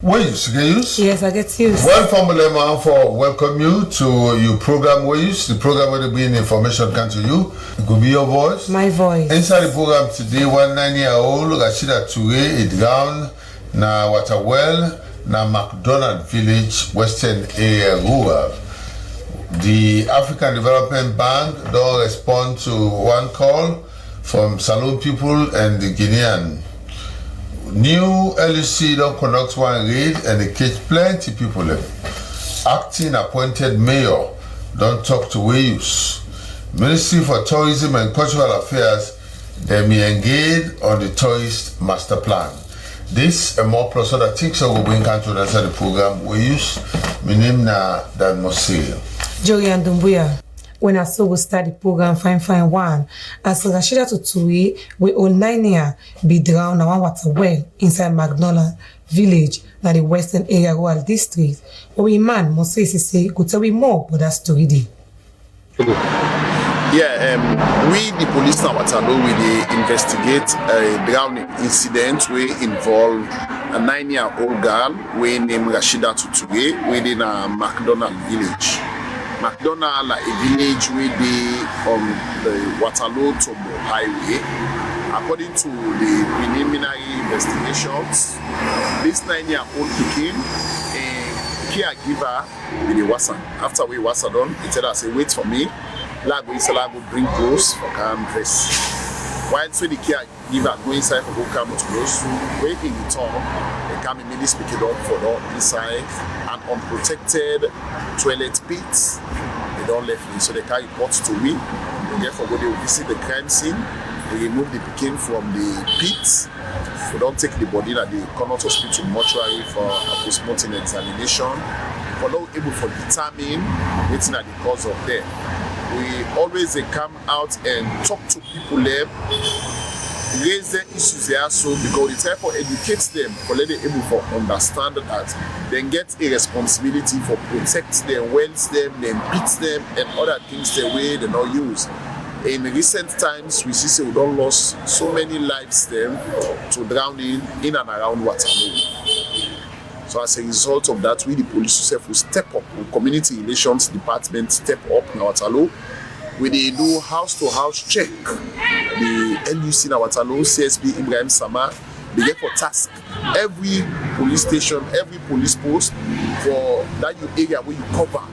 Waves, get used? Yes, I get used. Welcome, Lema, for welcome you to your program Waves. The program will be information come to you. It could be your voice. My voice. Inside the program today, 19-year-old Rashida Toure is drowned na Waterwell na McDonald Village, Western Area Rural. The African Development Bank don't respond to one call from Salone people and the Guinean. New LEC don't conduct one raid and they catch plenty people. Acting appointed mayor don't talk to Wales. Ministry for Tourism and Cultural Affairs, they may engage on the tourist master plan. This and more plus other things that will bring into the program. Wales, my name na Dan Mosile. Joey and Dumbuya. When I saw we start the program, fine one. As Rashida Toure, we all 9 years be drowned na one Waterwell inside McDonald Village, na the Western Area Rural District. But we man must say go tell we more about that story there. Yeah, we the police now Waterloo we dey investigate a drowning incident we involve a 9-year-old girl we named Rashida Toure we in a McDonald Village. McDonald like a village where they on the Waterloo to Highway. According to the preliminary investigations, this 9-year-old became a caregiver with the Wasa. After we Wasa done, he tell us, wait for me. Lago bring clothes for calm dress. While so the caregiver go inside for go come to those where in return, they come immediately speak it up for the inside and unprotected toilet pits. They don't left me, so they carry reports to we. They therefore go they visit the crime scene. They remove the pikin from the pits. They don't take the body at the Connaught Hospital mortuary for a post-mortem examination. For not able to determine what's the cause of death. We always come out and talk to people there, raise their issues there, so because it's time for educate them, for let them able to understand that they get a responsibility for protect them, wealth them, then beat them, and other things the way they not use. In recent times, we see we don't lost so many lives them to drowning in and around Waterloo. So as a result of that, we the police itself will step up, the community relations department step up in Waterloo. We they do house-to-house check. The LUC in Waterloo, CSP Ibrahim Sama, they get for task every police station, every police post for that area where you cover.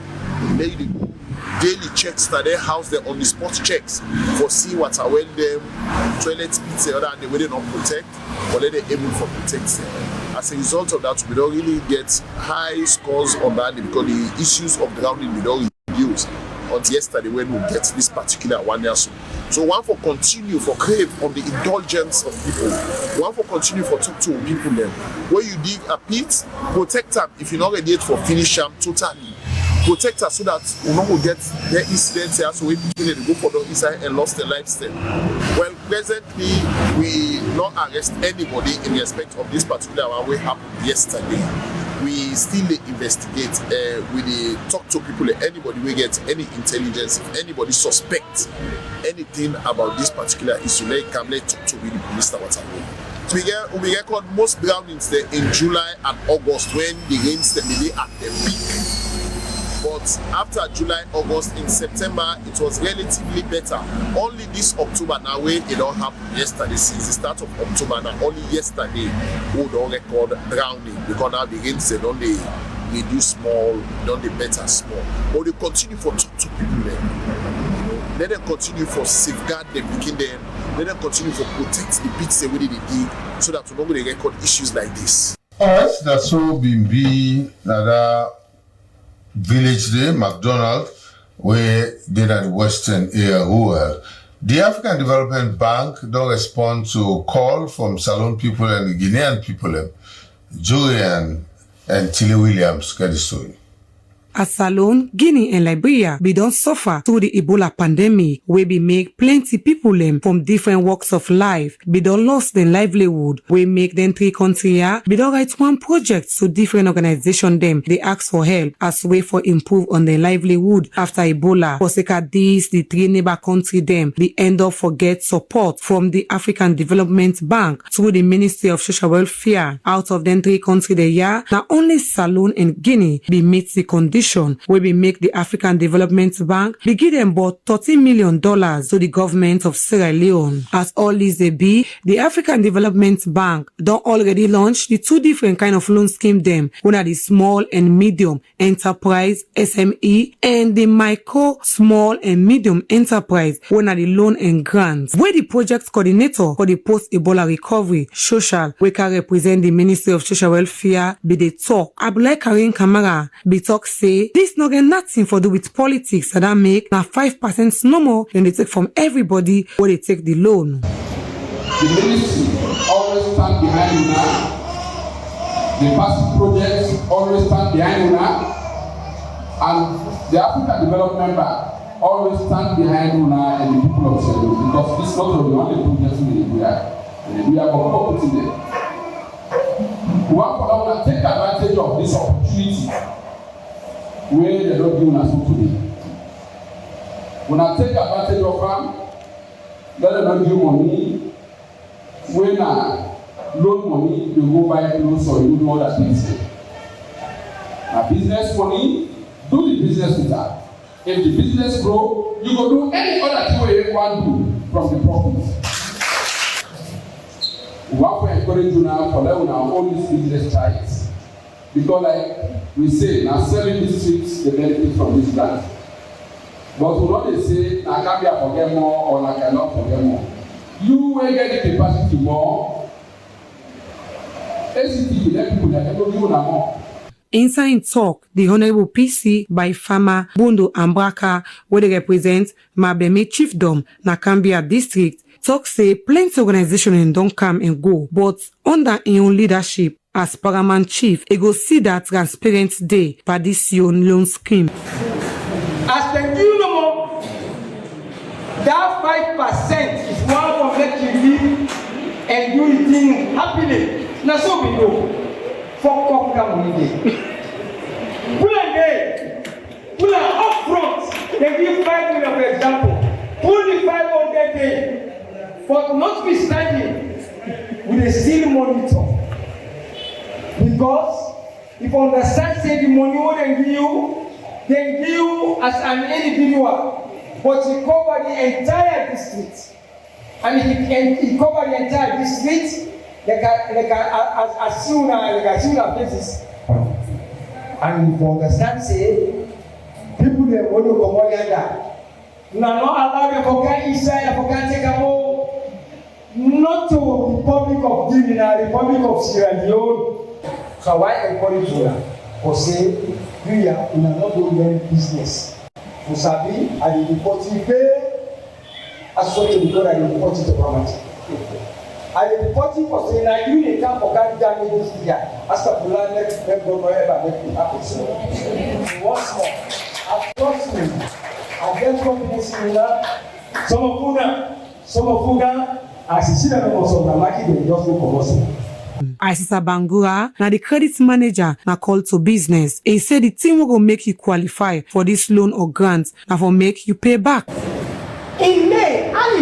There you go. Daily checks that they house them on the spot checks for see what are well them, toilet pits, and the way they don't protect, but they able for protect them. As a result of that, we don't really get high scores on that because the issues of drowning we don't reduce until yesterday when we get this particular one year. So one for continue for crave on the indulgence of people. One for continue for talk to people them. Where you dig a pit, protect them if you're not ready for finish them totally. Protect us so that we don't get their incidents here, so we people go for the inside and lost their lifestyle. Well, presently we not arrest anybody in respect of this particular one which happened yesterday. We still investigate. We talk to people. Anybody we get any intelligence, if anybody suspect anything about this particular issue, they come let talk to the police. So we record most drownings there in July and August when the rains them at their peak. But after July, August, in September, it was relatively better. Only this October now, where it all happened yesterday, since the start of October, now only yesterday, we don't record drowning because now the rains they don't they reduce small, don't they better small. But they continue for talk to people there. Let them continue for safeguard them, picking them. Let them continue for protect the pits the way they dig, so that we don't really record issues like this. Alright, that's so Bimbi, Nada. Village there, McDonald, where they are the Western Area Rural. The African Development Bank don't respond to call from Salone people and the Guinean people. Julian and Tilly Williams get the story. as Salone, Guinea and Liberia be don suffer through the Ebola pandemic wey be make plenty people from different walks of life be don lost their livelihood wey make them 3 countries here be don write one project so different organization them they ask for help as way for improve on their livelihood after Ebola. For sake of this, the 3 neighbor country them they end up for get support from the African Development Bank through the Ministry of Social Welfare. Out of them 3 countries they are now only Salone and Guinea be meet the condition where we make the African Development Bank be give them about $30 million to the government of Sierra Leone. As all these they be, the African Development Bank don't already launch the 2 different kind of loan scheme them. One are the small and medium enterprise SME and the micro, small and medium enterprise. One are the loan and grants. Where the project coordinator for the post-Ebola recovery social we can represent the Ministry of Social Welfare be the talk. Abulai Karim Kamara be talk say this not get nothing for do with politics that make na 5% no more than they take from everybody where they take the loan. The ministry always stand behind you now. The past projects always stand behind you now. And the African Development Bank always stand behind you now and the people of Sierra Leone because this is not the only project we are putting there. We want to take advantage of this opportunity where they don't give us today. When I take advantage of them, let them not give money. When I loan money, you go buy clothes or you do other things. Now business money, do the business with that. If the business grow, you go do any other thing where you want to do from the profits. We want to encourage you now for them now all these business tries. Because like we say, now 7 districts they benefit from this grant. But we not say, I can't be a forget more or I cannot forget more. You will get the capacity more. ACT will let people that never give more. Inside talk, the Honorable PC by Farmer Bondo Ambraka, where they represent Mabeme Chiefdom, Nakambia District, talk say plenty organization don't come and go, but under in own leadership as Paramount Chief, it go see that transparent day by this loan scheme. As the do no more, that 5% is one from let you live and do it in happily. Now so we know. For come money day. Pull a day. Pull an up front. They give 5 million for example. Pull the 500 day. But notwithstanding, we will still monitor. Because if you understand say the money what they give you as an individual, but you cover the entire district. And if you cover the entire district, as soon as basis. And if you understand say, people they want to come on yonder. Now not allow the Fokan Israel, Fokan Tekamo, not to the Republic of Guinea, the Republic of Sierra Leone. So why encourage you for say, we are not doing any business. For Sabi, I report you pay, as well as because I report it to Paramount. I report you for saying that you need to forget damage this year. As for the land, let go forever, let it happen. So, once more, I trust me. I get confidence in that. Some of you, as you see that also, the market they just go for us. Ahmed Bangura, now the credit manager, now called to business. He said the team will go make you qualify for this loan or grant, and for make you pay back. In May, I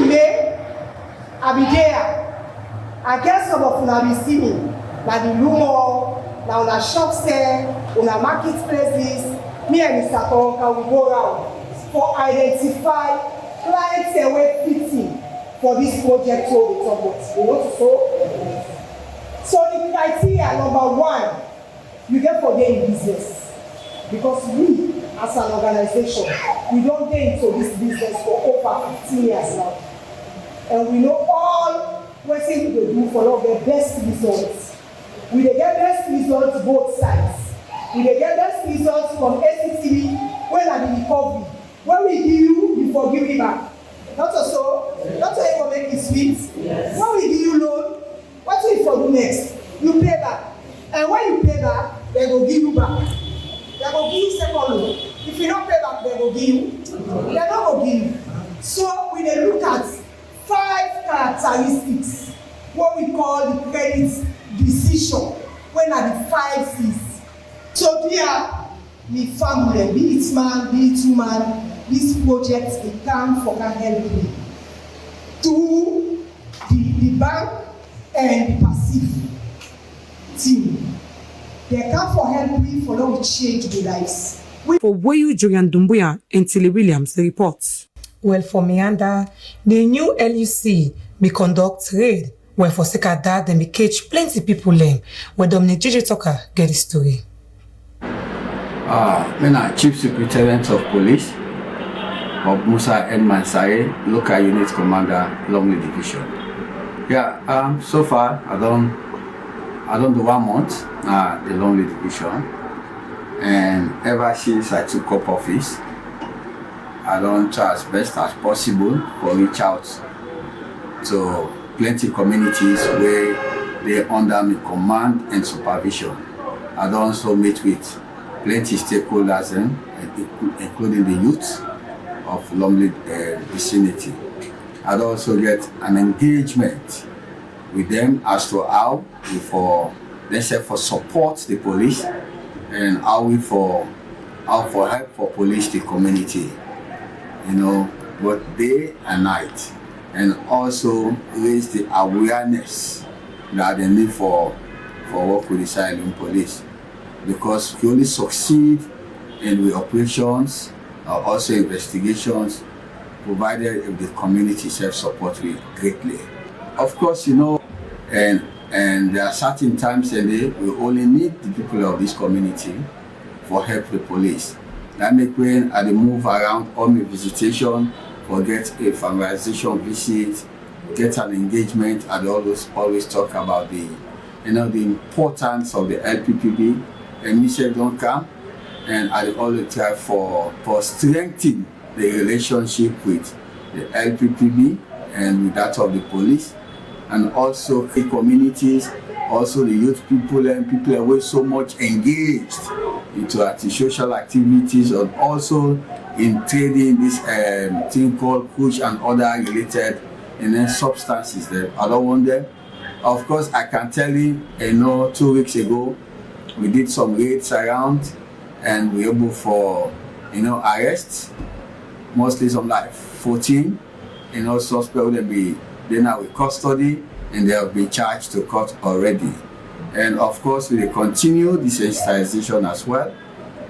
be there. I guess some of you be see me. Now the rumor, now on a shop sale, on a marketplaces, me and Mr. Tonka will go around for identify clients away fitting for this project so we talk about. You know, so the criteria number 1, you get for getting in business. Because we, as an organization, we don't get into this business for over 15 years now. And we know all what things we do for all the best results. We get best results both sides. We get best results from ACTV when at the recovery. When we give you forgive me back. Not so you make it sweet. Yes. When we give you loan, what do you do next? You pay back. And when you pay back, they will give you back. they go give you second loan. If you don't pay back, they go give you. They don't go give you. So we dey look at 5 characteristics, what we call the credit decision, when are the 5 C's. So here, me family, be it man, be it woman, this project they come for can help me. To the bank and the passive team. They come for help me for them to change the lives. For Woyu Julian Dumbuya and Tilly Williams, the reports. Well, for Meander, the new LUC be conduct raid where for sake of that, then be catch plenty people lame. Where Dominic JJ Tucker get the story. I'm Chief Superintendent of Police, Bob Musa N. Mansare, Local Unit Commander, Longley Division. Yeah, so far I don't do 1 month the Longley Division, and ever since I took up office, I don't try as best as possible for reach out to plenty communities where they under me command and supervision. I don't also meet with plenty stakeholders, including the youth of Longley vicinity. I'd also get an engagement with them as to how we for support the police and how for help for police the community, both day and night, and also raise the awareness that they need for work with the silent police, because we only succeed in the operations also investigations, provided if the community self-support we greatly. Of course, and there are certain times a day we only need the people of this community for help the police. That make when I move around on the visitation or get a familiarization visit, get an engagement, I always talk about the importance of the LPPB, and Michelle don't come, and I always try for strengthening the relationship with the LPPB and with that of the police, and also the communities, also the youth people and people are so much engaged into anti-social activities, and also in trading this thing called push and other related substances that I don't want them. Of course, I can tell you, 2 weeks ago, we did some raids around, and we were able for arrests, mostly some like 14, suspects will be now with custody, and they have been charged to court already. And of course, we will continue this sensitization as well,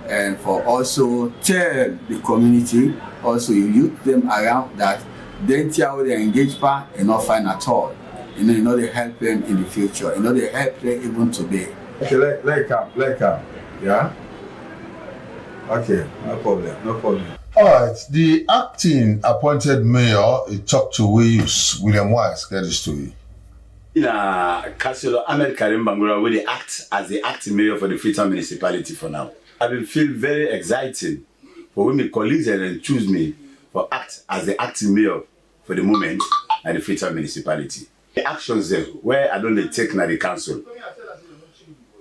and for also tell the community, also you youth them around that they engage part and not fine at all. They help them in the future. They help them even today. Okay, let come. Yeah? Okay, no problem. All right, the acting appointed mayor, talked to William Wise, get the story. Councillor Ahmed Bangura will act as the acting mayor for the Freetown municipality for now. I will feel very exciting for when my colleagues and choose me for act as the acting mayor for the moment at the Freetown municipality. The actions there where I don't take na the council.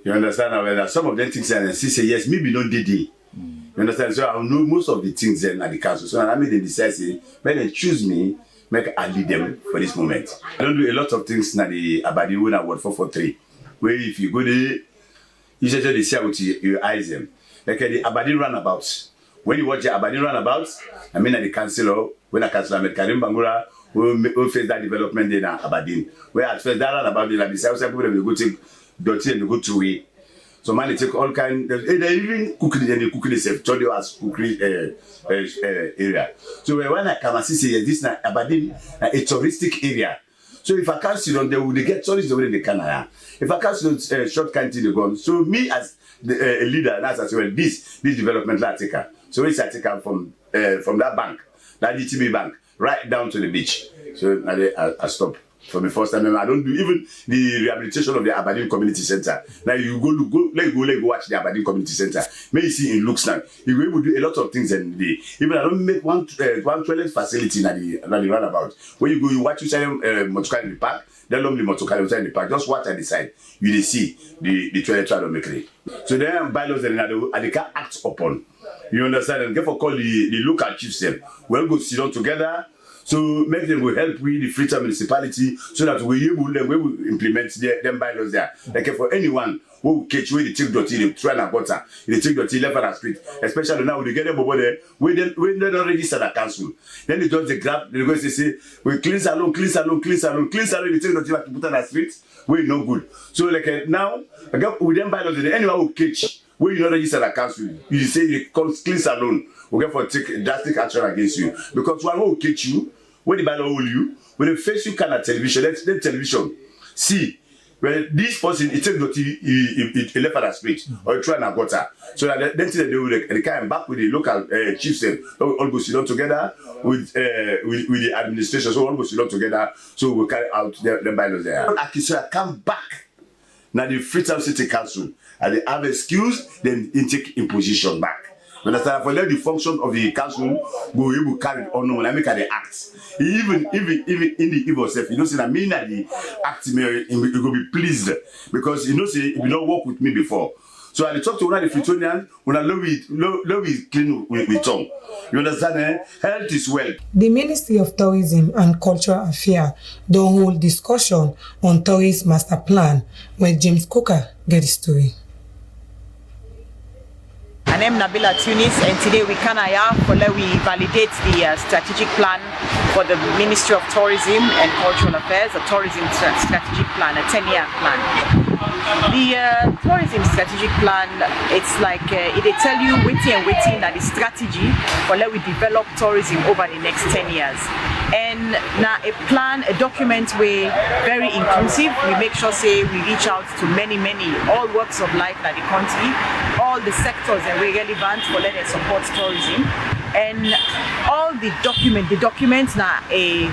You understand? Now, some of them things and say yes, maybe don't did it. You understand? So I know most of the things there at the council. So I made them decide, when they choose me, make I lead them for this moment. I don't do a lot of things na the Abadi Wona Ward 443. Where if you go there, you just see with your eyes them. Like the Abadi runabout. When you watch the Abadi runabout, I mean at the councillor, when I councillor Ahmed Bangura will face that development in Aberdeen. Where at first that runabout they be say people will go take dirty and go to way. So man, they take all kind. They even cooking and they cooking themselves. Told you as cooking area. So when I come and see this na Aberdeen a touristic area. So if I can't sit on, they will get tourists over in the Canada. If I can't sit on short can't they go. So me as the leader, that's as well. This development I take her. So it's I take her from that bank, that GTB bank, right down to the beach. So I stop. For the first time, I don't do even the rehabilitation of the Aberdeen Community Center. Now you go watch the Aberdeen Community Center. May you see it looks now. You will do a lot of things in the day. Even I don't make one toilet facility in the runabout. When you go, you watch you say Motukari Park. They don't be motor car inside the park. Just watch at the side. You dey see the toilet try to make it. So then bylaws and they can act upon. You understand? And therefore call the local chiefs them. We'll go sit down together. So make them will help with the Freetown municipality so that we will implement them bylaws there. Like for anyone who will catch where they take dirty, they try and gutter, they take dirty left and street. Especially now they get them over there when they don't register the council. Then they just grab, they go say, we clean salon, they take dirty like to put on the street. We no good. So like now, with them bylaws, anyone will catch where you not register the council, you say you call clean salon. We get for take drastic action against you because one will catch you when the bylaw hold you when they face you kind of television. Let television see when this person he take dirty he left at the street or try and gutter so that then they will they come back with the local chiefs and all go sit down together with the administration so all go sit down together so we carry out the bylaws there. Aki-Sawyerr come back now the Freetown City Council and they have excuse then he take imposition back. But for let the function of the council go able to carry on when I make the acts. Even in the evil self, you know, say that me that the act you go be pleased because you know say you don't work with me before. So I talk to one of the Freetonians when I love it clean with tongue. You understand? Eh? Health is wealth. The Ministry of Tourism and Cultural Affairs don't hold discussion on tourist master plan where James Coker get the story. My name is Nabila Tunis, and today we can we validate the strategic plan for the Ministry of Tourism and Cultural Affairs, a tourism strategic plan, a 10-year plan. The tourism strategic plan, it's like it tell you waiting that the strategy for let we develop tourism over the next 10 years. And now a plan, a document we very inclusive. We make sure say we reach out to many all walks of life in the country, all the sectors that we relevant for let us support tourism. And all the documents now a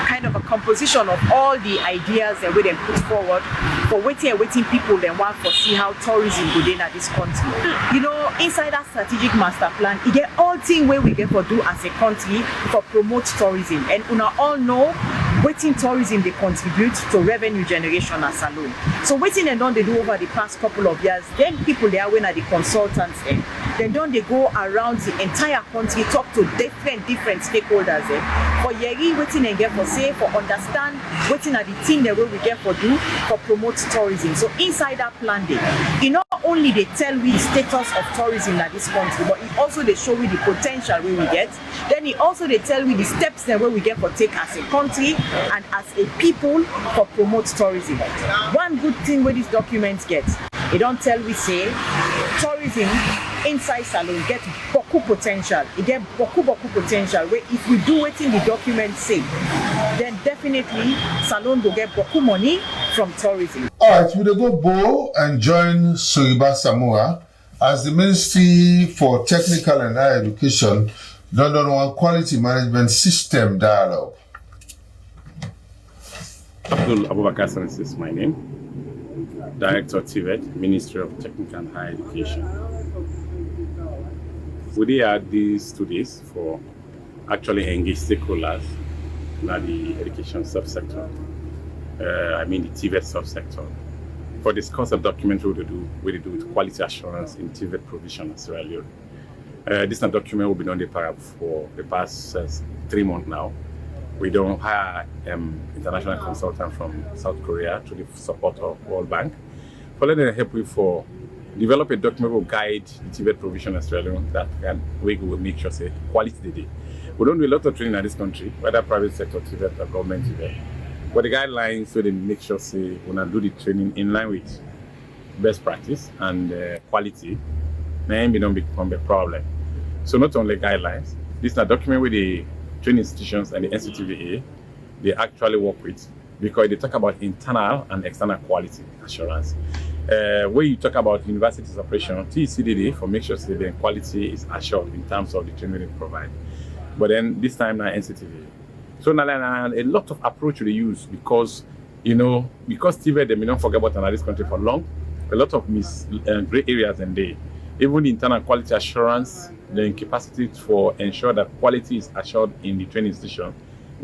kind of a composition of all the ideas that we then put forward for waiting people then want to see how tourism go in at this country. You know, inside that strategic master plan, you get all things where we get for do as a country for promote tourism. And you all know waiting tourism they contribute to revenue generation as alone. So waiting and don't they do over the past couple of years, then people they are when are the consultants then don't they go around the entire country, talk to different stakeholders for yeri waiting and get for say for understand waiting at the thing the way we get for do for promote tourism. So inside that plan day, not only they tell we the status of tourism in this country, but it also they show we the potential we will get. Then it also they tell we the steps that way we get for take as a country and as a people for promote tourism. One good thing where these documents get, they don't tell we say tourism inside Salone get beaucoup potential. It get beaucoup potential where if we do what in the documents say, then definitely Salone will get beaucoup money from tourism. Alright, we'll go Bo and join Suriba Samura as the Ministry for Technical and Higher Education done on quality management system dialogue. Abdul Abubakar is my name, Director TVET, Ministry of Technical and Higher Education. We had these 2 days for actually engage stakeholders in the education subsector. I mean the TVET subsector. For this concept document we do with quality assurance in TVET provision in Sierra Leone. This document will be on the parab for the past 3 months now. We don't hire international consultant from South Korea to the support of World Bank. For letting help we for develop a document will guide the TVET provision in Australia that we will make sure say quality the day. We don't do a lot of training in this country, whether private sector TVET or government TVET. But the guidelines so they make sure say when I do the training in line with best practice and quality, then we don't become a problem. So not only guidelines, this is a document with the training institutions and the NCTVA, they actually work with because they talk about internal and external quality assurance. Where you talk about universities operation, TCDD for make sure that the quality is assured in terms of the training they provide. But then this time now NCTVA. So now a lot of approach they use because because TVET they may not forget about this country for long. A lot of gray areas and they even the internal quality assurance, the capacity for ensure that quality is assured in the training institution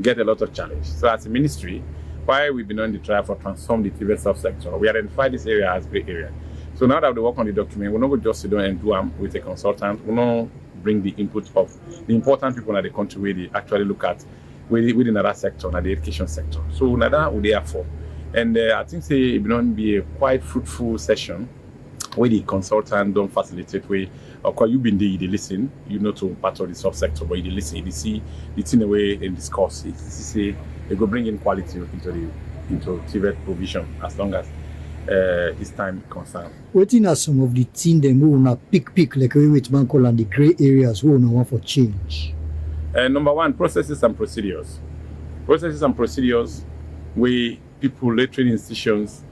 get a lot of challenge. So as a ministry, why we've been on the trial for transform the TVET subsector. We identified this area as great area. So now that we work on the document, we're not going to just sit down and do them with a consultant. We're not bring the input of the important people in the country where they actually look at within that sector, in the education sector. So now that we're there for. And I think it will be a quite fruitful session where the consultant don't facilitate where, of course, you've been there, you listen, you know to part of the subsector, but you listen, you see it's in a way and discuss it. Say they go bring in quality into TVET provision as long as this time concerned. What are some of the things that we want to pick like we with Banco and the grey areas we want for change? Number one, processes and procedures. Processes and procedures where people, training institutions,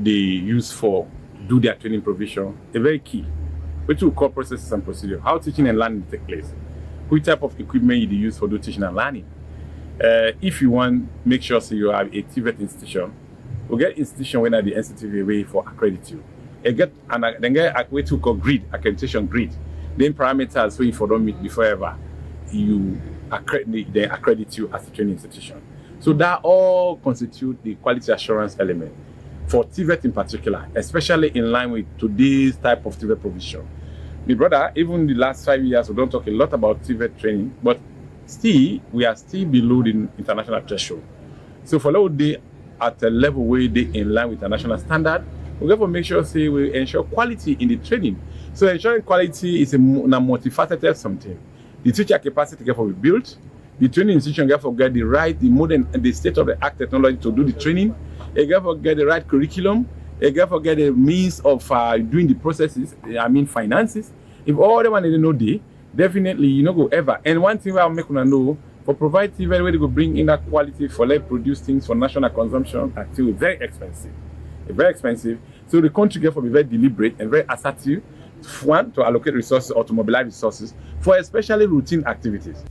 they use for do their training provision, are very key. What we call processes and procedures, how teaching and learning take place, what type of equipment you use for do teaching and learning. If you want, make sure so you have a TVET institution, we get institution when at the NCTV way for accredit you. Then get a way to call grid, accreditation grid. Then parameters so if you don't meet before ever, they accredit you as a training institution. So that all constitute the quality assurance element for TVET in particular, especially in line with today's type of TVET provision. My brother, even the last 5 years, we don't talk a lot about TVET training, but still, we are still below the international threshold. So for now, they at a level where they in line with international standard, we have to make sure we ensure quality in the training. So ensuring quality is a multifaceted something. The teacher capacity can be built. The training institution can get the right, the modern, and the state-of-the-art technology to do the training. They can get the right curriculum. They can get the means of doing the processes. Finances. If all the one they know, definitely you know go ever. And one thing I'll make you know for provide TV where they go bring in that quality for produce things for national consumption actually very expensive. Very expensive. So the country therefore be very deliberate and very assertive. One, to allocate resources or to mobilize resources for especially routine activities.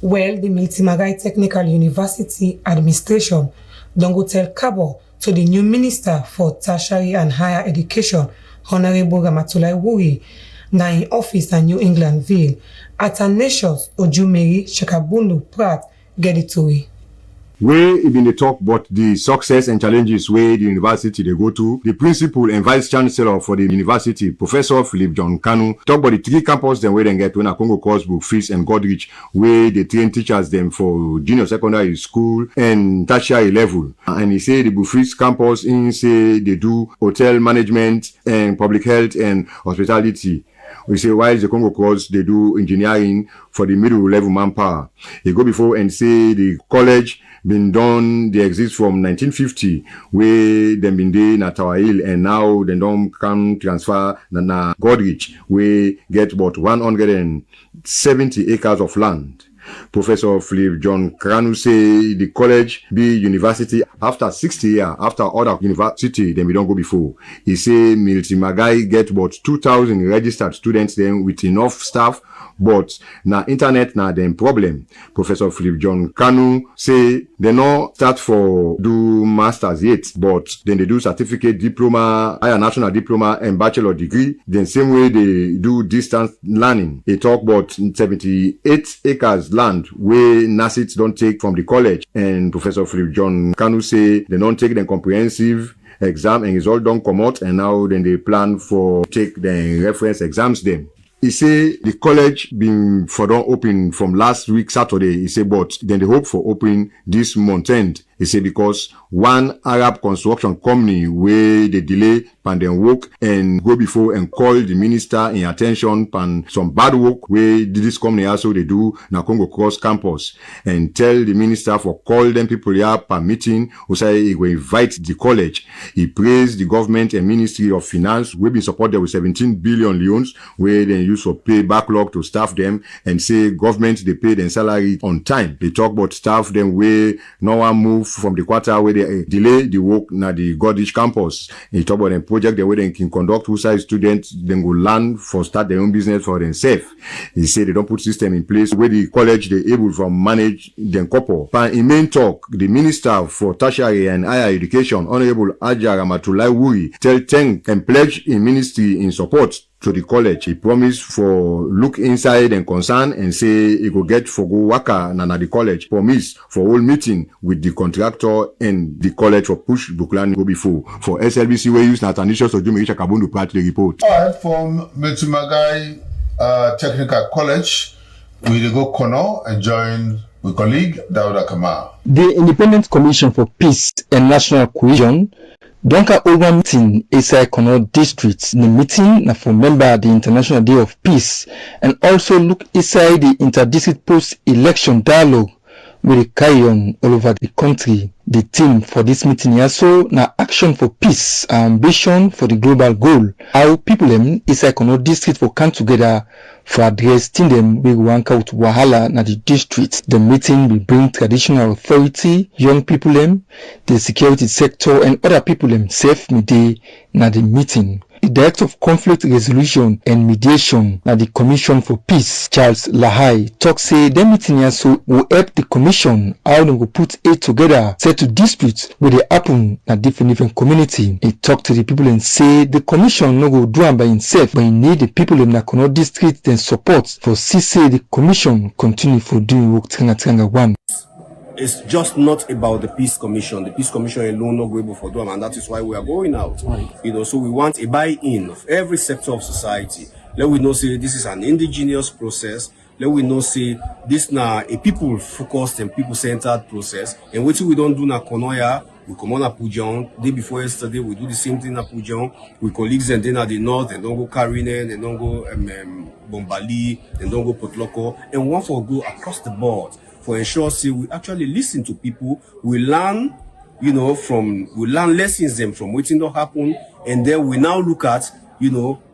Well, the Miltimagai Technical University Administration don't go tell Cabo to the new Minister for Tertiary and Higher Education, Honorable Ramatulai Wuri, now in office at New Englandville, at a nation's Ojumeri Shekabundu Pratt get it to it. Where even they talk about the success and challenges where the university they go to, the principal and vice chancellor for the university, Professor Philip John Kanu, talk about the 3 campuses then where they get when a Congo Cosbook, Fils and Godrich, where they train teachers them for junior secondary school and tertiary level. And he say the Bufis campus in say they do hotel management and public health and hospitality. We say why is the Congo Cross they do engineering for the middle level manpower. They go before and say the college been done, they exist from 1950, where they been there na Tower Hill, and now they don't come transfer na Godrich, where get about 170 acres of land. Professor Philip John Kranu say the college be university after 60 years, after other university, then we don't go before. He say Miltimagai get about 2,000 registered students then with enough staff, but na internet na them problem. Professor Philip John Kanu say they no start for do masters yet, but then they do certificate, diploma, higher national diploma and bachelor degree. Then same way they do distance learning. They talk about 78 acres land where NASITs don't take from the college. And Professor Philip John Kanu say they don't take the comprehensive exam and it's all done come out, and now then they plan for take the reference exams them. He say the college been for don open from last week Saturday. He say but then they hope for opening this month end. He say because one Arab construction company where they delay pan them work and go before and call the minister in attention pan some bad work where this company also they do na Congo Cross campus, and tell the minister for call them people here per meeting who say he will invite the college. He praised the government and Ministry of Finance we been supported with 17 billion leones where they use for pay backlog to staff them, and say government they pay them salary on time. They talk about staff them where no one move from the quarter where they delay the work na the Godrich campus. He talk about a project the way they can conduct who side students then go learn for start their own business for themselves. He say they don't put system in place where the college they able to manage them couple. But in main talk, the Minister for Tertiary and Higher Education, Honorable Aja Ramatulai Wuri, tell thank and pledge in ministry in support to the college. He promised for look inside and concern and say he go get for go waka na the college. Promise for whole meeting with the contractor and the college for push Buklan go before. For SLBC we use Natanishos or Jumi Kabundu part the report. All right, from Metumagai Technical College, we will go Kono and join with colleague Dauda Kamar. The Independent Commission for Peace and National Cohesion donc a over meeting inside Kono district. The meeting na for member the International Day of Peace and also look inside the inter-district post-election dialogue with the carry on all over the country. The theme for this meeting also na action for peace, ambition for the global goal. How people inside Kono district for come together for address them we work out wahala na the district. The meeting will bring traditional authority, young people the security sector and other people safe midday na the meeting. The Director of Conflict Resolution and Mediation at the Commission for Peace, Charles Lahai, talk say the meeting also will help the commission how they will put it together, settle disputes where they happen at different community. He talk to the people and say the commission no go do am by himself, but he need the people in Nakono district and support for say the commission continue for doing work Tranga one. It's just not about the Peace Commission. The Peace Commission alone not able for them, and that is why we are going out. Right. So we want a buy-in of every sector of society. Let we know say this is an indigenous process. Let we know say this now a people-focused and people-centered process. And what we don't do na Konoya, we come on Apujan. Day before yesterday, we do the same thing at Apujan. We colleagues and then at the north, and don't go Karinen, and don't go Bombali, and don't go Potloko, and one for go across the board. For ensure say we actually listen to people, we learn, we learn lessons them from what don't happen, and then we now look at,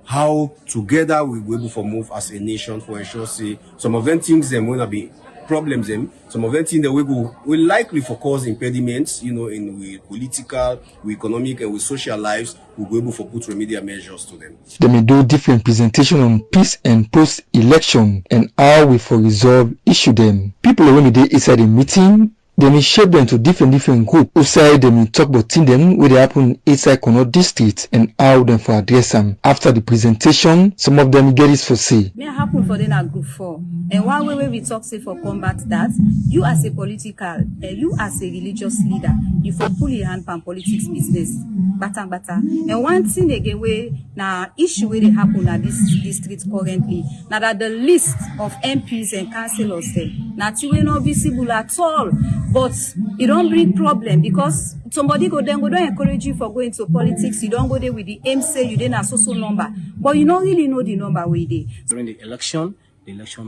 how together we will be able to move as a nation for ensure say some of them things them will not be problems them, some of them things that will likely for cause impediments, in with political, with economic and with social lives, we'll be able to put remedial measures to them. They may do different presentation on peace and post-election and how we for resolve issue them. People when they inside the meeting, they may shape them to different groups. Outside they may talk about them where they happen inside Kono district and how them for address them. After the presentation, some of them get it for say. May happen for them at group 4. And one way we talk say for combat that, you as a political, you as a religious leader, you for pull your hand on politics business. Bata. And one thing again where now issue where they happen at this district currently, now that the list of MPs and councillors there, now we not visible at all. But it don't bring problem because somebody don't encourage you for going to politics. You don't go there with the aim say you didn't have social number, but you don't really know the number where they. During the election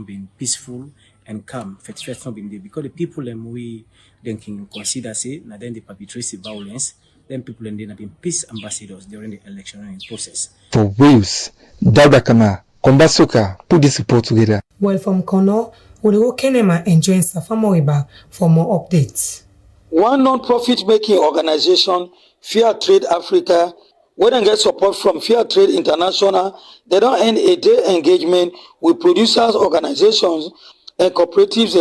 been peaceful and calm. First not been there because the people we then can consider say now then they perpetrate violence. Then people and then have been peace ambassadors during the election process. For Wales, Dadakama, Kombasoka put this report together. Well, from Kono, we'll go Kenema and join Safamoriba for more updates. One non-profit making organization, Fair Trade Africa, when they get support from Fair Trade International, they don't end a day engagement with producers, organizations, and cooperatives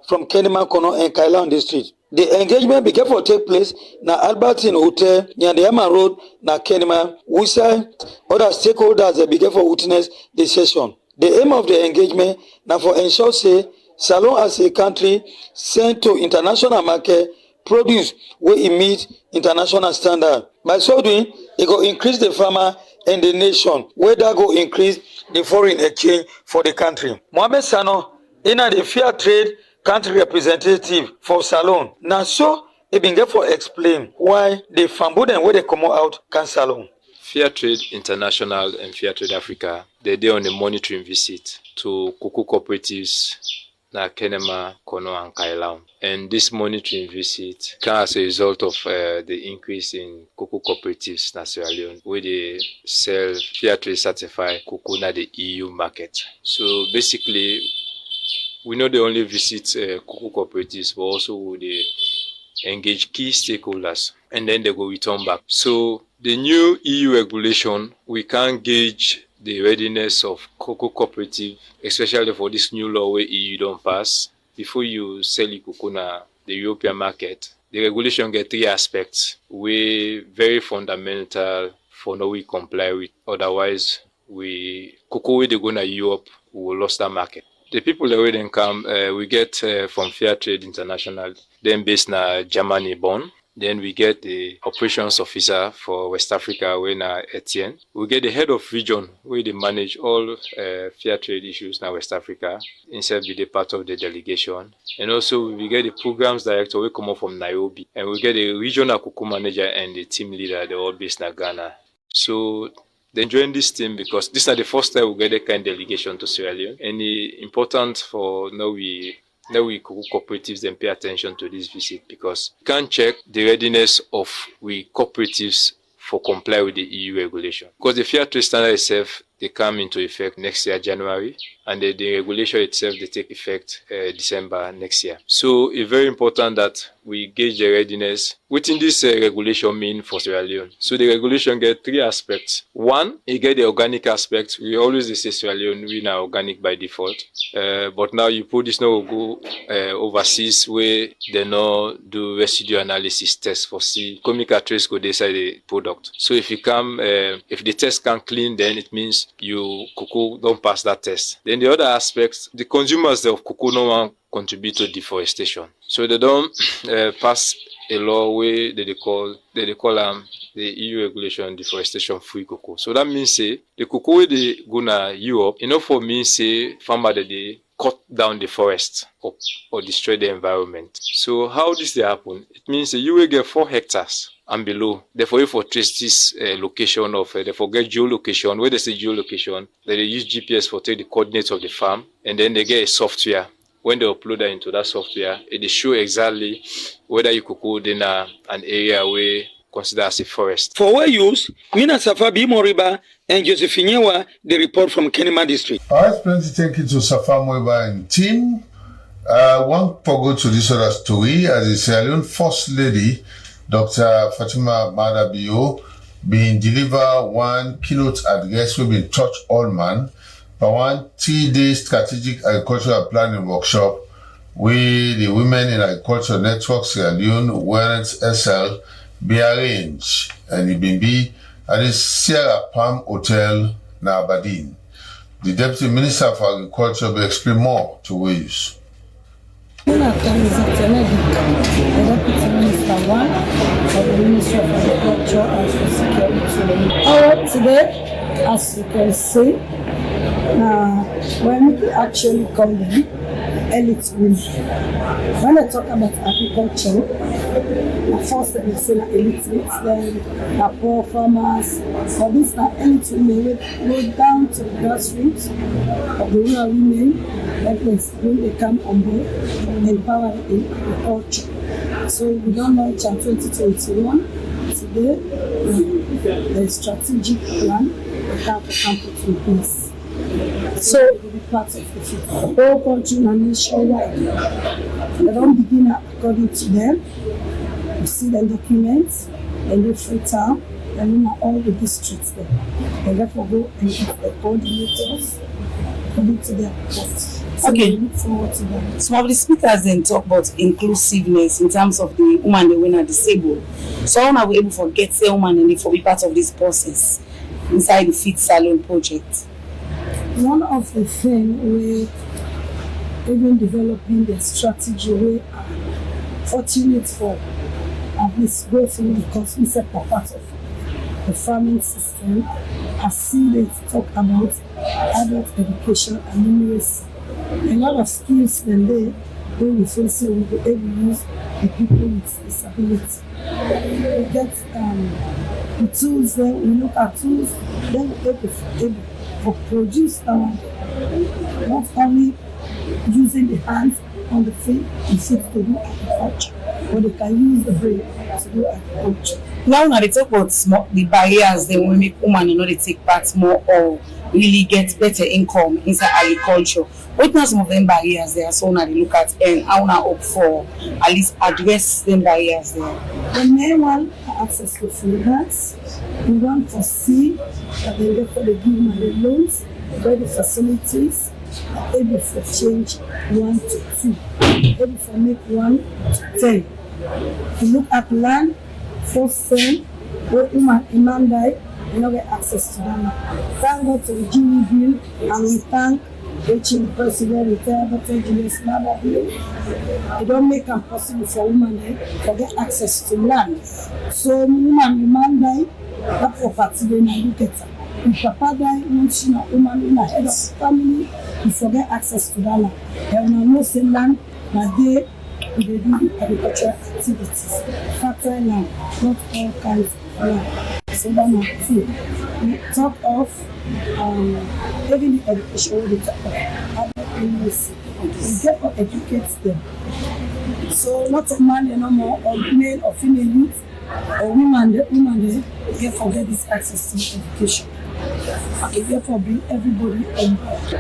from Kenema, Kono, and Kailan district. The engagement began to take place na Albertine Hotel, Nyandeyama Road, na Kenema, which other stakeholders they began to witness the session. The aim of the engagement now for ensure say Salon as a country sent to international market produce where it meet international standard. By so doing, it go increase the farmer and the nation, where that go increase the foreign exchange for the country. Mohamed Sano, in the Fair Trade country representative for Salon. Now so it been get for explain why the Fambu and where they come out can Salon. Fair Trade International and Fair Trade Africa, they're on a monitoring visit to cocoa cooperatives na Kenema, Kono, and Kailan. And this monitoring visit came as a result of the increase in cocoa cooperatives na Sierra Leone, where they sell Fair Trade certified cocoa na the EU market. So basically, we not only visit cocoa cooperatives, but also they engage key stakeholders, and then they go return back. So the new EU regulation, we can gauge the readiness of cocoa cooperative, especially for this new law where EU don't pass. Before you sell your cocoa na the European market, the regulation get 3 aspects, we very fundamental for no we comply with. Otherwise, cocoa wey dey go na Europe, we lost that market. The people that we then come, we get from Fair Trade International, then based na Germany born. Then we get the operations officer for West Africa, we na Etienne. We get the head of region, where they manage all fair trade issues in West Africa, instead be the part of the delegation. And also we get the programs director, we come up from Nairobi. And we get the regional cocoa manager and the team leader, they're all based in Ghana. So they join this team because this is the first time we get a kind of delegation to Sierra Leone. And it's important for now we cocoa cooperatives then pay attention to this visit because we can check the readiness of we cooperatives for comply with the EU regulation. Because the fair trade standard itself, they come into effect next year, January, and the regulation itself, they take effect December next year. So it's very important that we gauge the readiness. Within this regulation mean for Sierra Leone? So the regulation get three aspects. One, you get the organic aspect. We always say Sierra Leone, we now organic by default. But now you put this now go overseas where they now do residue analysis test for see chemical trace go decide the product. So if you come, if the test can clean, then it means you cocoa don't pass that test. Then the other aspects, the consumers of cocoa no one contribute to deforestation. So they don't pass a law where they call the EU regulation deforestation free cocoa. So that means say the cocoa where they go na Europe, enough for me say farmer that they cut down the forest or destroy the environment. So how this they happen? It means that you will get 4 hectares and below. Therefore, if you trace this location of, therefore get geolocation, where they say geolocation, they use GPS for take the coordinates of the farm, and then they get a software. When they upload that into that software, it show exactly whether you could go in an area where considered as a forest. For our use, Mina Safabi Moriba and Josephine Yewa, the report from Kenema District. All right, plenty thank you to Safa Moriba and team. One for go to this other story as the Sierra Leone First Lady, Dr. Fatima Madabio, being deliver one keynote address will be touch all man for one 3-day strategic agricultural planning workshop with the Women in Agriculture Network Sierra Leone Wellness SL be arranged and it be at the Sierra Palm Hotel in Aberdeen. The Deputy Minister for Agriculture will explain more to ways. The Deputy Minister 1 of the Ministry of Agriculture and Security. Today, as you can see, when we actually come in, elite women. When I talk about agriculture, first they say elite, then poor farmers, but these are elite women go down to the grassroots of the rural women, that is when they come on board, empower in agriculture. So we don't launch in 2021. Today, the strategic plan we have put in place. So we be part of it. The whole country and nationwide. They don't begin according to them. You see the documents, and do Freetown, and in all the districts there. And therefore go and get the coordinators according to their reports. So okay. We look forward to that. Some of the speakers then talk about inclusiveness in terms of the woman they were disabled. So how are we able to get the woman and for be part of this process inside the Fit Salon project? One of the things we even developing the strategy we are fortunate for at least go through the concept of part of the farming system. I see they talk about adult education and numeracy. A lot of skills then they we feel so we will be able to use the people with disability. We get the tools, then we look at tools, then we're able to produce not only using the hands on the field to do agriculture, but they can use the brain to do agriculture. Now they talk about the barriers they will make women they take part more or really get better income inside agriculture. What are some of them barriers there? So now they look at and how now up for at least address them barriers there. The main one access to finance. We want to see that they therefore they give them the loans, where the facilities are able to change 1 to 2, able to make 1 to 10. We look at land, first term, where woman die, we don't get access to them. Thank God to the Jimmy bill, and we thank the President, retired Dr. Julius Smada bill. It don't make it possible for women to get access to land. So woman, the man die, that property they not get. If papa die, once you know woman in the head of family, you forget access to that land. And when I know say land, now they do the agricultural activities. Fertile land, not all kinds of land. So that's my thing. We talk of having the education, we talk of having literacy. We get to educate them. So not a man no more, or male or female youth, or women they get forget this access to education. And therefore bring everybody on board.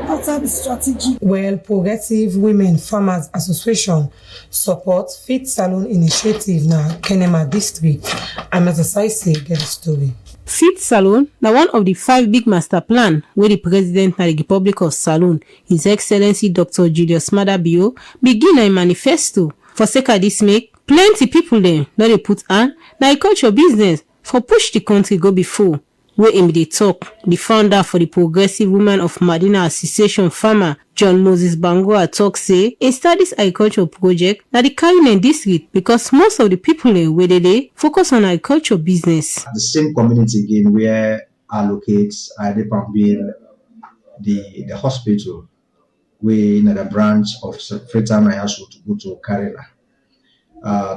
After the strategy. Well, Progressive Women Farmers Association support Fit Salon initiative now Kenema district. Ahmed Bangura get the story. Fit Salon na one of the 5 big master plan where the president of the Republic of Salon, His Excellency Dr. Julius Smada Bio, begin a manifesto. For sake of this make, plenty people there not they put on na agriculture business for push the country go before. Where him dey talk, the founder for the Progressive Women of Medina Association farmer, John Moses Bangura talk say, he start this agriculture project na the Caribbean district because most of the people where they focus on agriculture business. The same community again where allocates being the hospital, where in the branch of Freetown to go to Karela.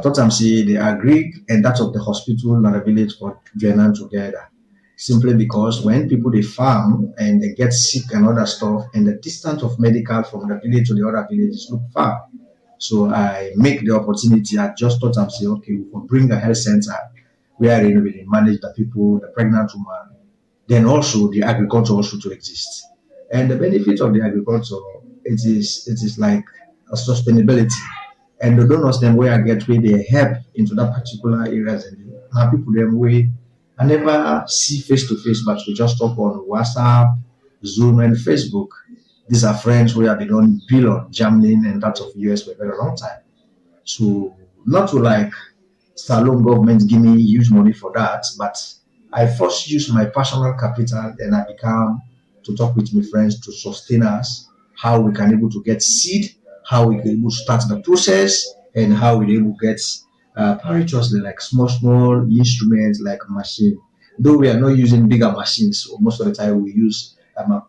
Totam say the agri and that of the hospital and the village for joining together. Simply because when people they farm and they get sick and other stuff, and the distance of medical from the village to the other villages look far. So I make the opportunity. I just thought I'm saying, okay, we will bring a health center where we manage the people, the pregnant woman, then also the agriculture also to exist. And the benefit of the agriculture, it is like a sustainability. And the donors them where I get where they help into that particular areas, and now people them way. I never see face to face, but we just talk on WhatsApp, Zoom, and Facebook. These are friends who have been on bill on Germany and that of US for a very long time. So not to like Salon government give me huge money for that, but I first use my personal capital, and I become to talk with my friends to sustain us, how we can able to get seed, how we can able to start the process, and how we able to get parachously like small instruments like machine. Though we are not using bigger machines, so most of the time we use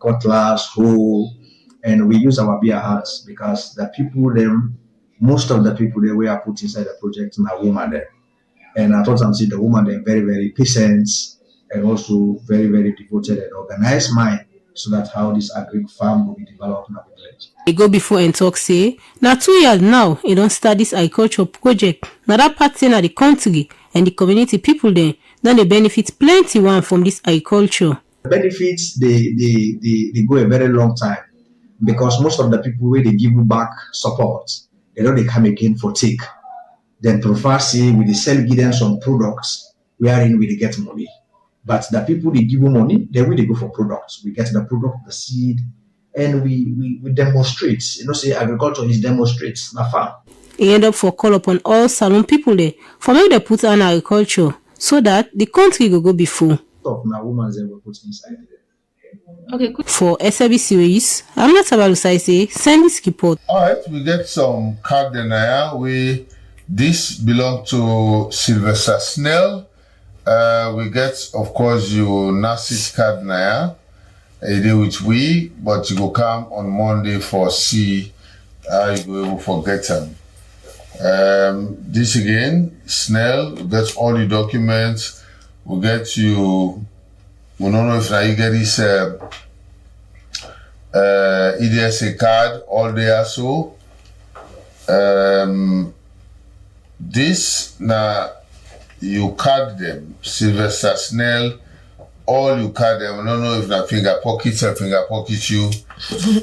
cutlass, hoe, and we use our bare hands because the people them, most of the people that we are put inside the project are women there. And I thought I'm saying the women they're very, very patient and also very, very devoted and organized mind, so that how this agri farm will be developed in our village. They go before and talk say, now 2 years now, you don't start this agriculture project. Now that part of the country and the community people then they benefit plenty one from this agriculture. The benefits they go a very long time because most of the people where they give you back support, they know they come again for take. Then prefer say we sell give them some products wherein we get money. But the people they give you money, then we they go for products. We get the product, the seed, and we demonstrate. You know, say agriculture is demonstrates na farm. He end up for call upon all Salon people there for make they put on agriculture so that the country will go before. Now women they will put inside there. Okay, cool. For SABC News, I'm not about to say send this report. Alright, we get some card denial. This belong to Sylvester Snell. We get, of course, you Nasit card now. A day with we, but you go come on Monday for see how you go able to get them. This again, Snell, we get all the documents. We get you. We don't know if now you get this EDSA card all there. So this now. You card them, Sylvester Snell, all you card them. I don't know if na finger pockets or finger pocket you,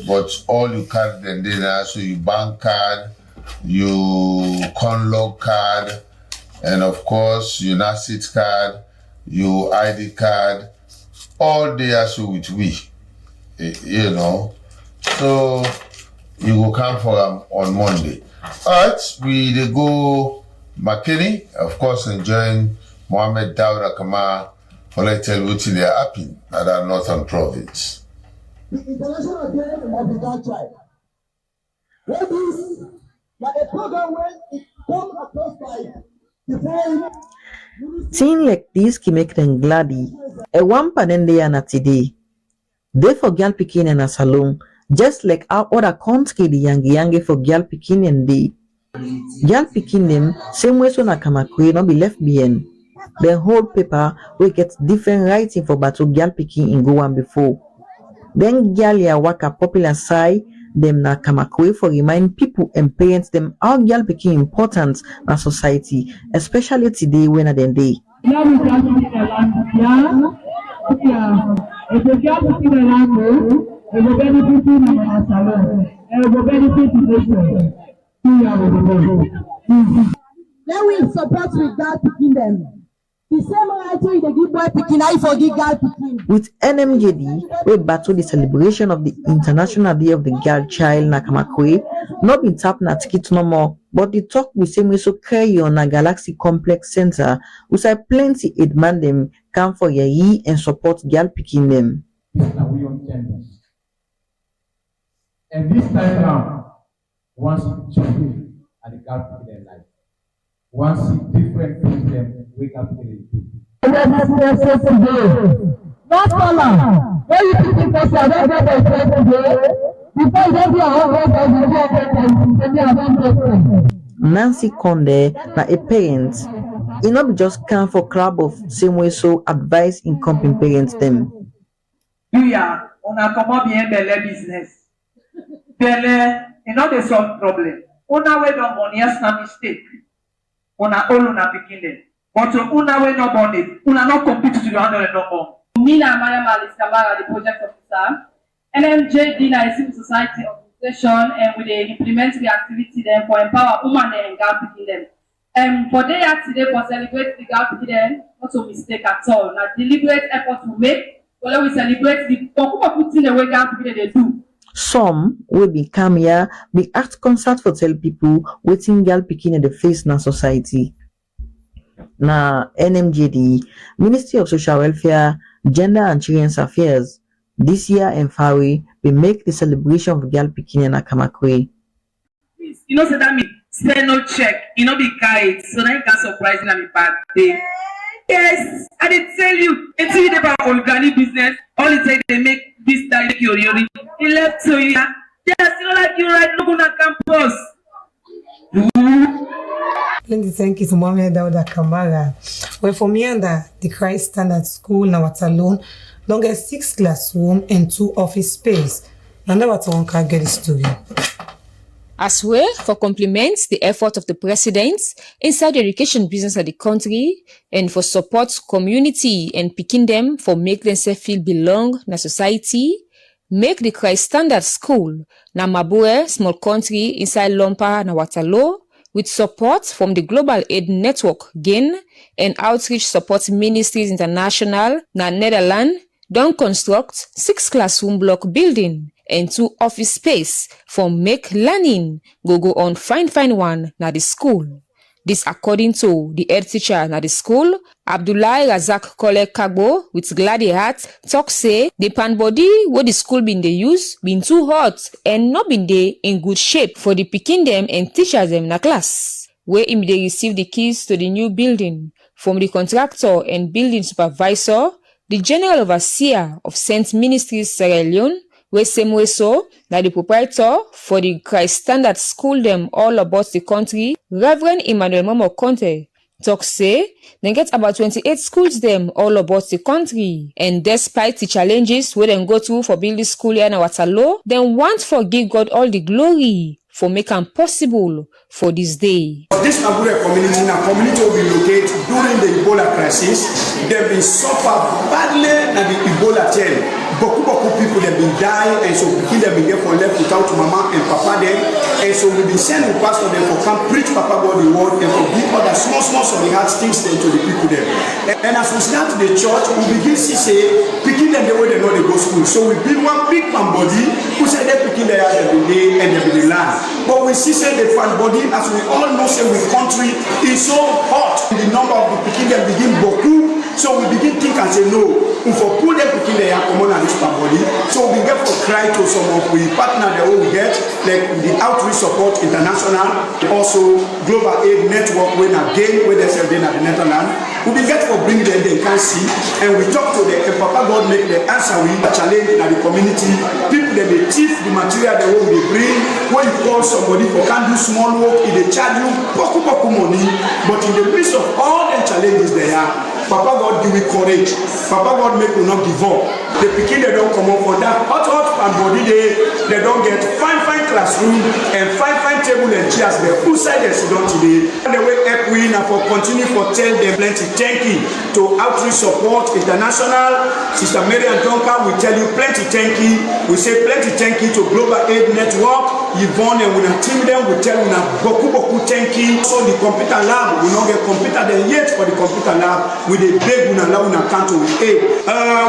but all you card them there. So you bank card, you conlog card, and of course you Nasit card, you ID card, all there. So with we, you know. So you will come for them on Monday. Alright, we they go. McKinney, of course, enjoying Mohammed Dawda Kama for like tell wetin dey happen at that northern province. The International Day of the Girl Child. What is a program where it comes across by the Things like this can make them glady. A one panende and a today. They for girl picking and a salon, just like our other country the young for girl picking and they. Girl picking them, same way so na kamakwe not be left behind. The whole paper will get different writing for battle girl picking in Goa before. Then girl ya work a popular side, them na kamakwe for remind people and parents them how girl picking important na society, especially today when at the day. Then we support with God picking them. The same way they give boy picking, I forgive God picking. With NMJD, we battle the celebration of the International Day of the Girl Child na Kamakwe, not been tapped na ticket no more, but the talk we same way so carry on a Galaxy Complex Center, which I plenty demand them come for ye and support girl picking them. And this time around, once you choose at the girl picking their life, once different things them wake up to the Not color. When you think the person, I don't get the because every Nancy Conde na a parent. It not be just come for club of same way so advice in company parents them. Yeah, on a comment bien belle business. Belle, you know the solve problem. Una way don't money as na mistake. Una all una picking them. But una way no bonnet. Una not compete to the other no more. Mina Madam Alice Kamara, the project officer. NMJD na a civil society organization and we implement the activity then for empower women and girl picking them. For day today for celebrate the girl picking them, not a mistake at all. Now deliberate effort to make, so we celebrate the putting the way girl picking they do. Some will be come here, be act concert for tell people waiting girl picking in the face na society. Na NMJD, Ministry of Social Welfare, Gender and Children's Affairs, this year in Fawi, we make the celebration of girl picking in Kamakwe. You know, so that means spend no check, you know, be kind, so that you can surprise me on a bad day. Yes, I did tell you, it's really about organic business. All it takes they make this time your he left to you. They are still like you right now on campus. Thank you to Mohamed Dauda Kamara. Well, for me and the Christ Standard School na Waterloo, longest 6 classroom and 2 office space. And that one can get the story. As well for compliments the effort of the president inside the education business of the country and for support community and picking them for make themselves feel belong na society, make the Christ Standard School na Mabue small country inside Lompa na Waterloo with support from the Global Aid Network GAIN and Outreach Support Ministries International na Netherlands don construct 6 classroom block building and 2 office space for make learning go on fine one na the school. This according to the head teacher na the school, Abdullahi Razak Kole Kagbo with glady heart talk say the pan body what the school been they use been too hot and not been they in good shape for the picking them and teachers them na class. Where him they receive the keys to the new building from the contractor and building supervisor, the general overseer of Saint Ministries Sierra Leone, where same way so that the proprietor for the Christ Standard School them all about the country, Reverend Emmanuel Momo Conte, talk say they get about 28 schools them all about the country, and despite the challenges where they go through for building school here in Waterloo, they want for give God all the glory for making possible for this day. This Abure community, a community will be located during the Ebola crisis. They've been suffered badly in the Ebola chain. Boku people have been dying, and so they've been there for left without mama and papa them. And so we've been sending pastor them for come preach Papa God the word and for give other small of the hard things them to the people there. And as we start the church, we begin to say, picking them the way they know they go school. So we build one big fan body who said they're picking their every day and every land. But we see say the fan body, as we all know, say the country is so hot. The number of the picking them begin boku. So we begin think and say no. If we pull them picking their common and this body, so we get for cry to some of we partner the way we get, like the outreach support international, also global aid network when again where they sell in at the Netherlands. We get for bring them they can see, and we talk to them, and Papa God make the answer we challenge in the community. People that they thief the material they want they bring. When you call somebody for can do small work, if they charge you poku money, but in the midst of all the challenges they are, Papa God give me courage. Papa God make you not give up. The pikin they don't come up for that hot and body they don't get fine classroom and fine table and chairs there. Who side they sit down today? And the way help we now for continue for tell them plenty thank you to outreach support international. Sister Mary and Duncan we tell you plenty thank you. We say plenty thank you to Global Aid Network. Yvonne and we team them we tell you now boku thank you. So the computer lab we not get computer there yet for the computer lab with the big one allow una count with aid.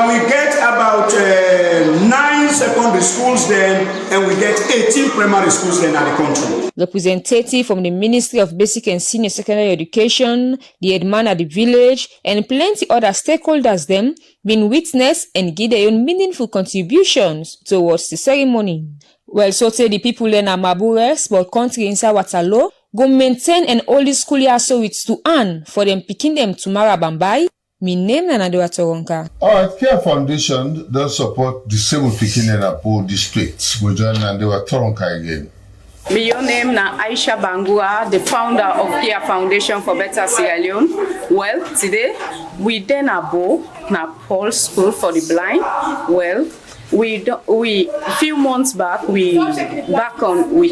We get about 9 secondary schools then and we get 18 primary schools then at the country. Representative from the Ministry of Basic and Senior Secondary Education, the headman at the village, and plenty other stakeholders them been witness and give their own meaningful contributions towards the ceremony. Well, so say the people in Amabure, small country inside Waterloo, go maintain and hold the school year so it's to earn for them picking them tomorrow Bambai. My name is Nanadora Toronka. Our Care Foundation does support disabled people in Apo districts. We join Nanadora Toronka again. My name is Ahmed Bangura, the founder of Care Foundation for Better Sierra Leone. Well, today we then Abo na Paul School for the Blind. Well, we few months back we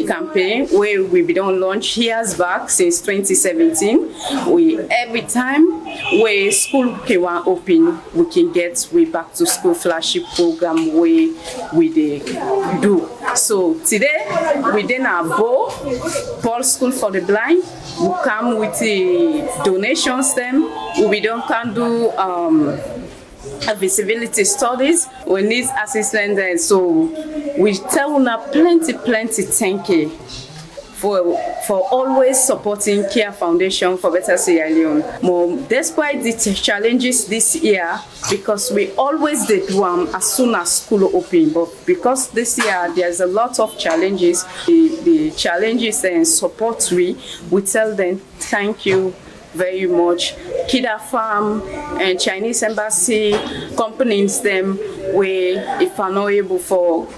campaign where we don't launch years back since 2017. We every time where school can open we can get we back to school flagship program where we do. So today we then have Paul School for the Blind. We come with the donations them. We don't can do visibility studies. We need assistance there. So we tell una plenty thank you for always supporting Care Foundation for Better Sierra Leone. Despite the challenges this year, because we always did one as soon as school open, but because this year there's a lot of challenges, the challenges and support we tell them thank you very much. Kida Farm and Chinese Embassy companies them where if I'm not able for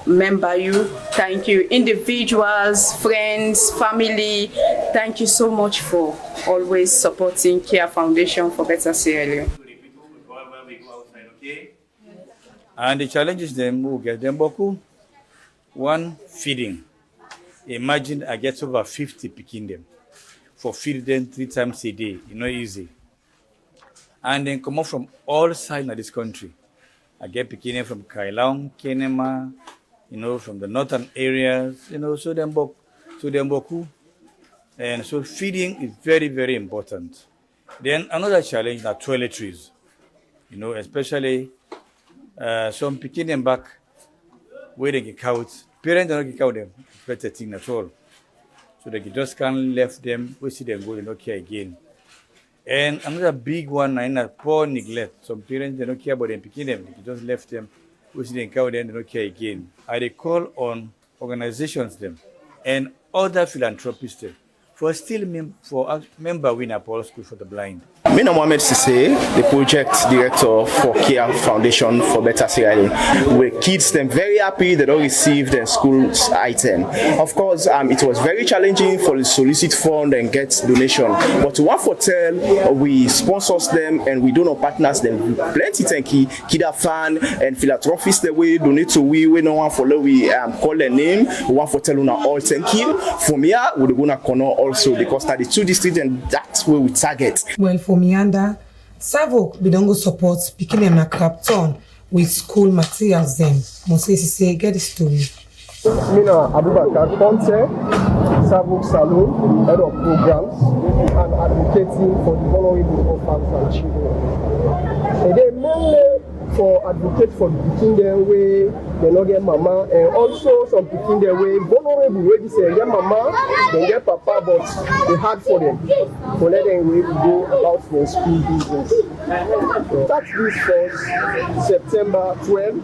member you, thank you. Individuals, friends, family, thank you so much for always supporting Care Foundation for Better Sierra Leone. And the challenges them will get them boku. One, feeding. Imagine I get over 50 picking them. For feed them 3 times a day, easy. And then come up from all sides of this country. I get picking from Kailong, Kenema, from the northern areas, so them boku. And so feeding is very, very important. Then another challenge are toiletries. Especially some picking them back where they get out. Parents don't get out them, better thing at all. So they just can't left them, we see them go, they don't care again. And another big one is poor neglect. Some parents, they don't care about them picking them, they just left them, we see them go, then they don't care again. I call on organizations them and other philanthropists them for still for member winner Paul School for the Blind. My name is Mohamed Sisse, the project director for Care Foundation for Better Sierra Leone. Where kids them very happy they don't receive their school's item. Of course, it was very challenging for the solicit fund and get donation. But to one for tell, we sponsors them and we donor partners them plenty thank you. Kida fan and philanthropists that we donate to we no one follow we call their name. We want for tell una all thank you. For me, we gonna corner also because that the 2 districts and that's where we target. Well, for Mianda, Savok Bidongo supports picking them a Crapton with school materials then. Moses say get the story. Mina Abubakar Ponce, Savok Salon, head of programs and advocating for the vulnerable orphans and children. And they mainly for advocate for the pikin dem wey dem no get mama, and also some pikin dem wey vulnerable wey be say get mama, dem get papa, but e hard for them to let them wey go about their school business. So start this first September 12.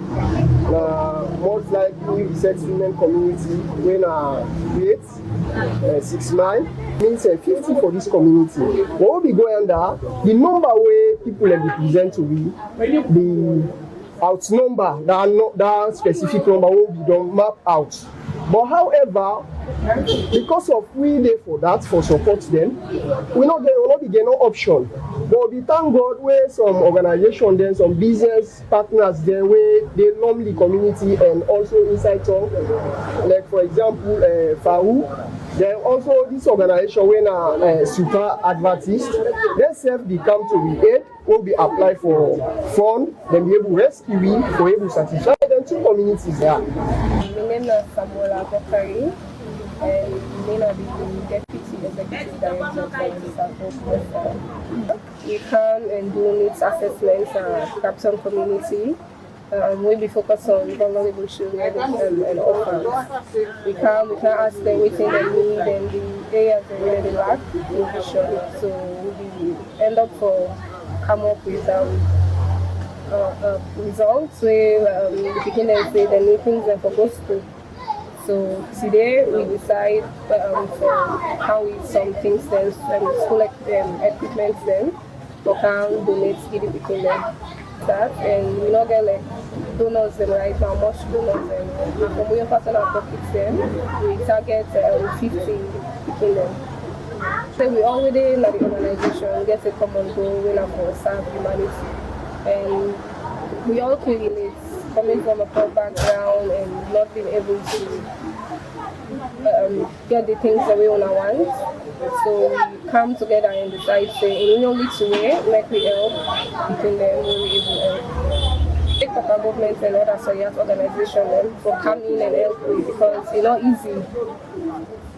Most likely resettlement community wey na create 6 mile means 50 for this community. What we be going under the number where people represent to be the outnumber that specific number will be done map out. But however, because of we there for that, for support them, we not be get no option. But we thank God where some organization then, some business partners there where they normally community and also inside town, like for example Faru. Then also this organization when super advertised, they self they come to the aid will be apply for fund, then be able to rescue we for able to satisfy them two communities there. My name is Samuel Abokari, and I'm the deputy executive director of the we come and do needs assessments Captain community. We be focused on vulnerable children and orphans. We can ask them what they need and the areas they really lack in vision. So we end up for come up with results where the beginners say they need things and for go school. So today we decide for how we some things then school equipment then for can donate to the beginners. That and we not get like donors them right now, much donors them. And from we personal pockets them, we target 50 beginners. So we already in the organization get a common goal we have for serve humanity. And we all can relate coming from a poor background and not being able to get the things that we want. So we come together and decide say in only two ways make we help between them we able to help. Take up our government and other Ahmed organization for coming and help because it's not easy.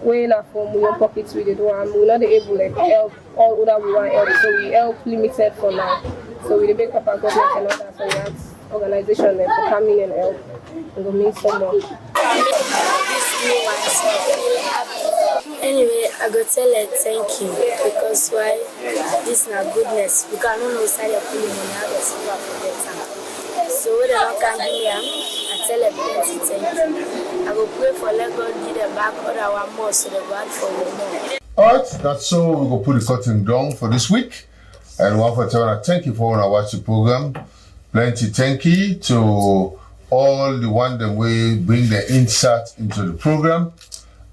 We're not from we own pockets we do and we're not able to help all other we want help. So we help limited for now. So we take up our government and other Ahmed organization for coming and help. It will mean so much. Anyway, I go tell her thank you because why this na goodness. We cannot know start pulling money out of silver for better. So when they don't come here, I tell her plenty thank you. I go pray for let God give them back other one more so they go out for more. Alright, that's so we go put the curtain down for this week. And one for telling thank you for when I watch the program. Plenty thank you to all the one that we bring the insight into the program.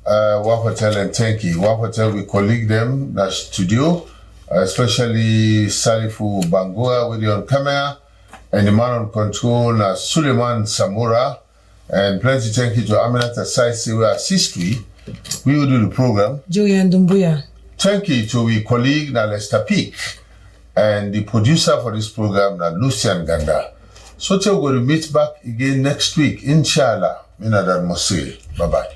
Wapatel and Tenki. Wapatel, we colleague them, that studio, especially Salifu Bangura with you on camera, and the man on control, Suleiman Samura, and plenty thank you to Aminata Saisi, who assist we will do the program. Julian Dumbuya. Thank you to we colleague, Lester Peak, and the producer for this program, Lucian Ganda. So we're going to meet back again next week, inshallah. Bye-bye.